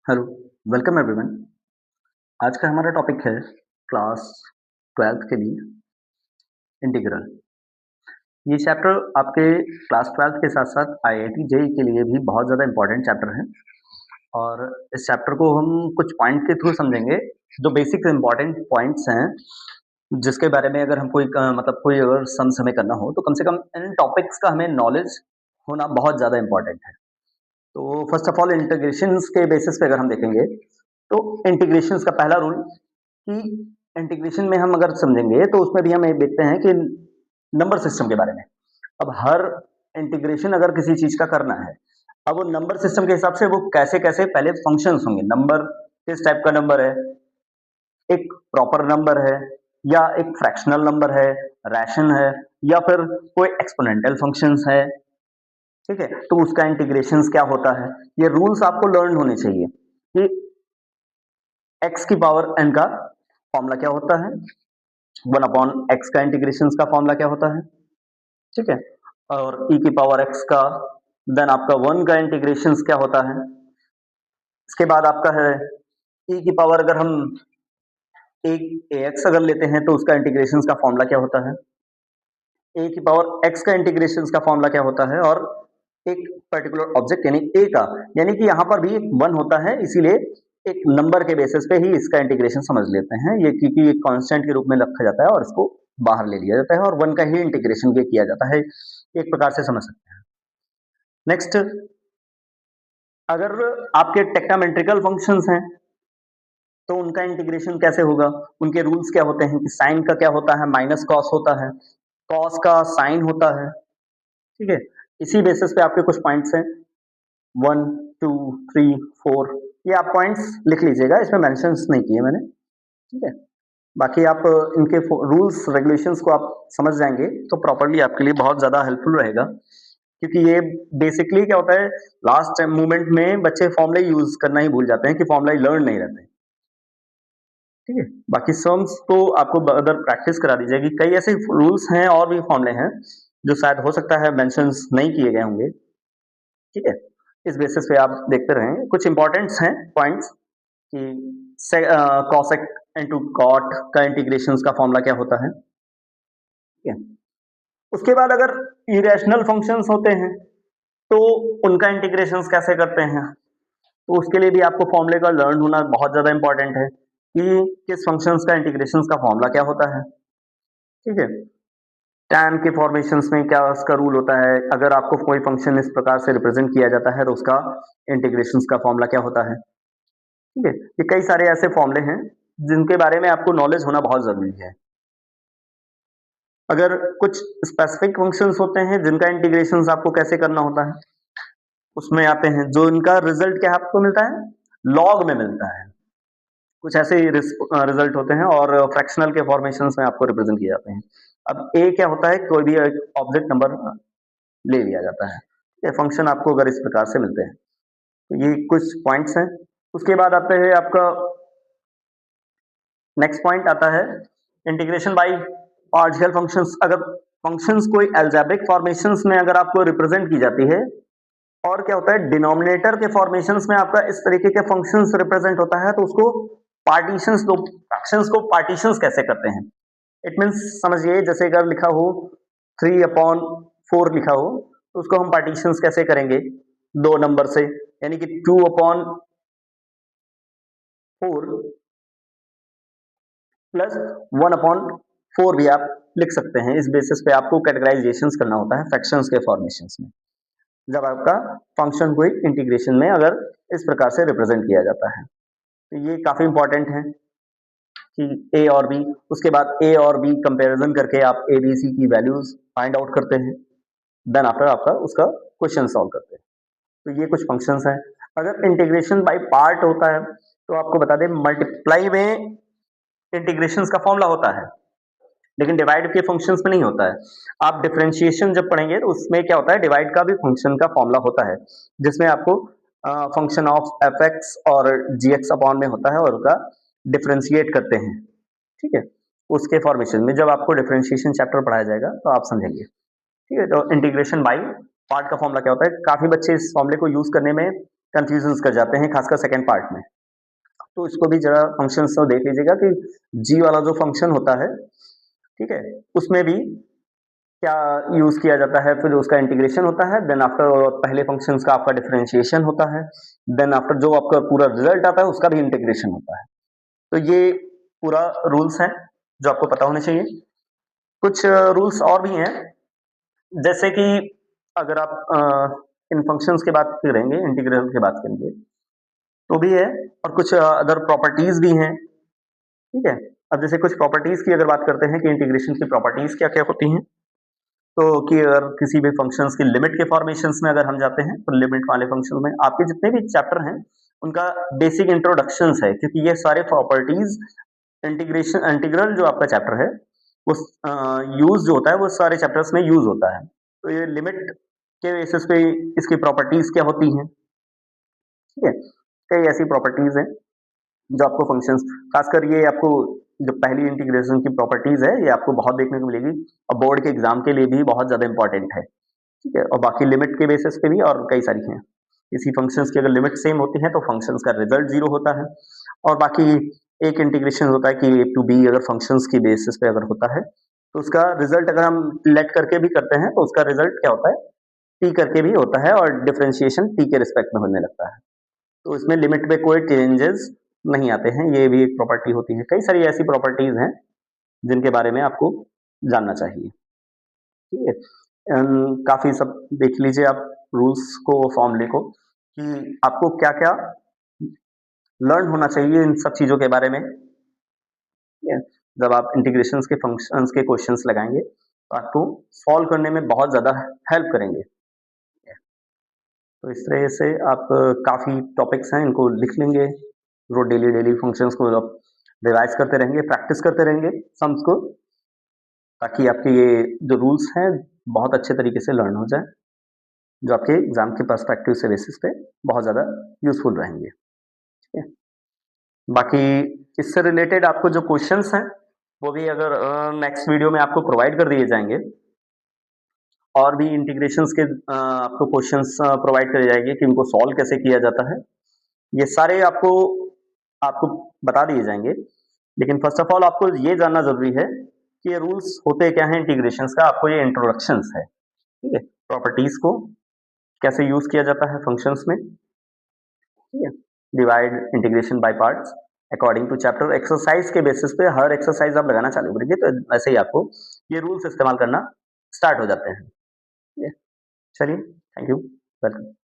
Hello, welcome everyone. आज का हमारा टॉपिक है क्लास 12th के लिए इंटीग्रल। ये चैप्टर आपके क्लास 12th के साथ-साथ आईआईटी जेईई के लिए भी बहुत ज़्यादा इम्पोर्टेंट चैप्टर है और इस चैप्टर को हम कुछ पॉइंट के थ्रू समझेंगे, जो बेसिक इम्पोर्टेंट पॉइंट्स हैं, जिसके बारे में अगर हम मतलब कोई अगर सम्स हमें करना हो, तो कम से कम इन टॉपिक्स का हमें नॉलेज होना बहुत ज़्यादा इम्पोर्टेंट है। तो फर्स्ट ऑफ ऑल इंटीग्रेशंस के बेसिस पे अगर हम देखेंगे, तो इंटीग्रेशंस का पहला रूल कि इंटीग्रेशन में हम अगर समझेंगे तो उसमें भी हम ये देखते हैं कि नंबर सिस्टम के बारे में। अब हर इंटीग्रेशन अगर किसी चीज का करना है, अब वो नंबर सिस्टम के हिसाब से वो कैसे-कैसे पहले फंक्शंस होंगे। नंबर किस टाइप का नंबर है, एक प्रॉपर नंबर है या एक फ्रैक्शनल नंबर है, रैशन है या फिर कोई एक्सपोनेंशियल फंक्शंस है, ठीक है? तो उसका इंटीग्रेशंस क्या होता है, ये रूल्स आपको लर्न होने चाहिए कि एक्स की पावर एन का फॉर्मूला क्या होता है, 1/x का इंटीग्रेशंस का फॉर्मूला क्या होता है, ठीक है? और e की पावर x का देन आपका 1 का इंटीग्रेशंस क्या होता है। इसके बाद आपका है e की पावर अगर हम एक ax अगर लेते हैं तो उसका इंटीग्रेशंस का फॉर्मूला क्या होता है, a की पावर x का इंटीग्रेशंस का फॉर्मूला क्या होता है और एक पर्टिकुलर ऑब्जेक्ट यानी a का, यानी कि यहाँ पर भी 1 होता है, इसीलिए एक नंबर के बेसिस पे ही इसका इंटीग्रेशन समझ लेते हैं ये, क्योंकि एक कांस्टेंट के रूप में रखा जाता है और इसको बाहर ले लिया जाता है और 1 का ही इंटीग्रेशन ये किया जाता है, एक प्रकार से समझ सकते हैं। नेक्स्ट, अगर आपके टेक्नामेट्रिकल फंक्शंस हैं तो उनका इंटीग्रेशन कैसे होगा, उनके रूल्स क्या होते हैं कि साइन का क्या होता है, माइनस कॉस होता है, कॉस का साइन होता है, ठीक है? इसी बेसिस पे आपके कुछ पॉइंट्स हैं, 1 2 3 4, ये आप पॉइंट्स लिख लीजिएगा, इसमें मेंशंस नहीं किए मैंने, ठीक है? बाकी आप इनके रूल्स रेगुलेशंस को आप समझ जाएंगे तो प्रॉपरली आपके लिए बहुत ज्यादा हेल्पफुल रहेगा, क्योंकि ये बेसिकली क्या होता है, लास्ट मोमेंट में बच्चे फॉर्मूले यूज करना ही भूल जाते हैं कि फॉर्मूला लर्न नहीं रहते, ठीक है? बाकी सम्स तो आपको अगर प्रैक्टिस करा दी जाएगी, कई ऐसे रूल्स हैं और भी फॉर्मूले हैं जो शायद हो सकता है मेंशंस नहीं किए गए होंगे, ठीक है? इस बेसिस पे आप देखते रहें, कुछ इंपॉर्टेंट्स हैं पॉइंट्स कि कॉसेक इनटू कॉट का इंटीग्रेशंस का फॉर्मूला क्या होता है, ठीक है? उसके बाद अगर इरेशनल फंक्शंस होते हैं तो उनका इंटीग्रेशंस कैसे करते हैं, तो उसके लिए भी आपको फॉर्मूले का लर्न होना बहुत ज्यादा इंपॉर्टेंट है कि किस फंक्शंस का इंटीग्रेशंस का फॉर्मूला क्या होता है, ठीक है? टैन के फॉर्मेशंस में क्या उसका रूल होता है, अगर आपको कोई फंक्शन इस प्रकार से रिप्रेजेंट किया जाता है तो उसका इंटीग्रेशंस का फॉर्मूला क्या होता है, ठीक है? ये कई सारे ऐसे फॉर्मूले हैं जिनके बारे में आपको नॉलेज होना बहुत जरूरी है। अगर कुछ स्पेसिफिक फंक्शंस होते हैं जिनका इंटीग्रेशंस आपको कैसे करना होता है, उसमें आते हैं जो इनका रिजल्ट क्या आपको मिलता है, लॉग में मिलता है। कुछ ऐसे रिजल्ट होते हैं और फ्रैक्शनल के फॉर्मेशंस में आपको रिप्रेजेंट किए जाते हैं। अब ए क्या होता है, कोई भी ऑब्जेक्ट नंबर ले लिया जाता है, ये फंक्शन आपको अगर इस प्रकार से मिलते हैं, तो ये कुछ पॉइंट्स हैं। उसके बाद आते हैं आपका नेक्स्ट पॉइंट आता है इंटीग्रेशन बाय पार्शियल फंक्शंस। अगर फंक्शंस कोई अलजेब्रिक फॉर्मेशंस में अगर आपको रिप्रेजेंट की जाती है, और क्या होता है डिनोमिनेटर के फॉर्मेशंस में आपका इस तरीके के फंक्शंस रिप्रेजेंट होता है, तो उसको पार्टीशंस, दो फ्रैक्शंस को पार्टीशंस कैसे करते हैं, इट मींस समझिए जैसे अगर लिखा हो 3/4 लिखा हो, तो उसको हम पार्टीशंस कैसे करेंगे, दो नंबर से, यानी कि 2/4 प्लस 1/4 भी आप लिख सकते हैं। इस बेसिस पे आपको कैटेगराइजेशन करना होता है फ्रैक्शंस के फॉर्मेशंस में, जब आपका फंक्शन कोई इंटीग्रेशन में अगर इस प्रकार से रिप्रेजेंट किया जाता है, तो ये काफी इंपॉर्टेंट है कि ए और बी, उसके बाद ए और बी कंपैरिजन करके आप ए बी सी की वैल्यूज फाइंड आउट करते हैं, देन आफ्टर आपका उसका क्वेश्चन सॉल्व करते हैं। तो ये कुछ फंक्शंस हैं। अगर इंटीग्रेशन बाय पार्ट होता है तो आपको बता दें मल्टीप्लाई में इंटीग्रेशंस का फॉर्मूला होता है, लेकिन डिवाइड के फंक्शंस में नहीं होता है। आप डिफरेंशिएशन जब पढ़ेंगे तो उसमें क्या होता है, डिवाइड का भी फंक्शन का फॉर्मूला होता है, जिसमें आपको फंक्शन ऑफ एफ एक्स और जी एक्स अपॉन में होता है और उसका डिफरेंशिएट करते हैं, ठीक है? उसके फॉर्मेशन में जब आपको डिफरेंशिएशन चैप्टर पढ़ाया जाएगा तो आप समझेंगे, ठीक है? तो इंटीग्रेशन बाई पार्ट का फॉर्मूला क्या होता है, काफी बच्चे इस फॉर्मूले को यूज करने में कंफ्यूजन कर जाते हैं, खासकर सेकेंड पार्ट में। तो इसको भी जरा फंक्शंस तो देख लीजिएगा कि जी वाला जो फंक्शन होता है, ठीक है, उसमें भी क्या यूज किया जाता है, फिर उसका इंटीग्रेशन होता है, देन आफ्टर पहले फंक्शंस का आपका डिफरेंशिएशन होता है, देन आफ्टर जो आपका पूरा रिजल्ट आता है उसका भी इंटीग्रेशन होता है। तो ये पूरा रूल्स है जो आपको पता होने चाहिए। कुछ रूल्स और भी हैं, जैसे कि अगर आप इन फंक्शंस की बात करेंगे, इंटीग्रल की बात करेंगे, तो भी है, और कुछ अदर प्रॉपर्टीज भी हैं, ठीक है। अब जैसे कुछ प्रॉपर्टीज की अगर बात करते हैं कि इंटीग्रेशन की प्रॉपर्टीज क्या क्या होती हैं, तो कि अगर किसी भी फंक्शंस की लिमिट के फॉर्मेशंस में अगर हम जाते हैं, तो लिमिट वाले फंक्शन में आपके जितने भी चैप्टर हैं उनका बेसिक इंट्रोडक्शंस है, क्योंकि ये सारे प्रॉपर्टीज इंटीग्रेशन इंटीग्रल जो आपका चैप्टर है वो यूज जो होता है वो सारे चैप्टर्स में यूज होता है। तो ये लिमिट के बेसिस पे इसकी प्रॉपर्टीज क्या होती हैं, ठीक है। कई ऐसी प्रॉपर्टीज हैं जो आपको फंक्शंस, खासकर ये आपको जो पहली इंटीग्रेशन की प्रॉपर्टीज है ये आपको बहुत देखने को मिलेगी, और बोर्ड के एग्जाम के लिए भी बहुत ज्यादा इंपॉर्टेंट है, ठीक है। और बाकी लिमिट के बेसिस पे भी और कई सारी हैं। इसी फंक्शंस की अगर लिमिट सेम होती है तो फंक्शंस का रिजल्ट जीरो होता है। और बाकी एक इंटीग्रेशन होता है कि ए टू बी अगर फंक्शंस की बेसिस पे अगर होता है तो उसका रिजल्ट अगर हम लेट करके भी करते हैं तो उसका रिजल्ट क्या होता है, टी करके भी होता है, और डिफरेंशिएशन टी के रिस्पेक्ट में होने लगता है। तो इसमें लिमिट में कोई चेंजेस नहीं आते हैं, ये भी एक प्रॉपर्टी होती है। कई सारी ऐसी प्रॉपर्टीज हैं जिनके बारे में आपको जानना चाहिए, ठीक है। काफी सब देख लीजिए आप रूल्स को, फॉर्मूले को, कि आपको क्या क्या लर्न होना चाहिए इन सब चीजों के बारे में, ठीक है। जब आप इंटीग्रेशंस के फंक्शंस के क्वेश्चंस लगाएंगे तो आपको सॉल्व करने में बहुत ज्यादा हेल्प करेंगे। तो इस तरह से आप काफी टॉपिक्स हैं, इनको लिख लेंगे, रोज डेली डेली फंक्शंस को आप रिवाइज करते रहेंगे, प्रैक्टिस करते रहेंगे सम्स को, ताकि आपके ये जो रूल्स हैं बहुत अच्छे तरीके से लर्न हो जाए, जो आपके एग्जाम के पर्सपेक्टिव से बेसिस पे बहुत ज़्यादा यूजफुल रहेंगे, ठीक है। बाकी इससे रिलेटेड आपको जो क्वेश्चंस हैं वो भी अगर नेक्स्ट वीडियो में आपको प्रोवाइड कर दिए जाएंगे, और भी इंटीग्रेशंस के आपको क्वेश्चंस प्रोवाइड करे जाएंगे कि उनको सॉल्व कैसे किया जाता है, ये सारे आपको आपको बता दिए जाएंगे। लेकिन फर्स्ट ऑफ ऑल आपको ये जानना जरूरी है कि ये रूल्स होते क्या हैं इंटीग्रेशंस का, आपको ये इंट्रोडक्शंस है, ठीक है। प्रॉपर्टीज को कैसे यूज किया जाता है फंक्शंस में, ठीक है। Divide integration by parts according to chapter, exercise के बेसिस पे हर एक्सरसाइज आप लगाना चालू करेंगे तो ऐसे ही आपको ये रूल्स इस्तेमाल करना स्टार्ट हो जाते हैं, ठीक है। चलिए, थैंक यू, वेलकम।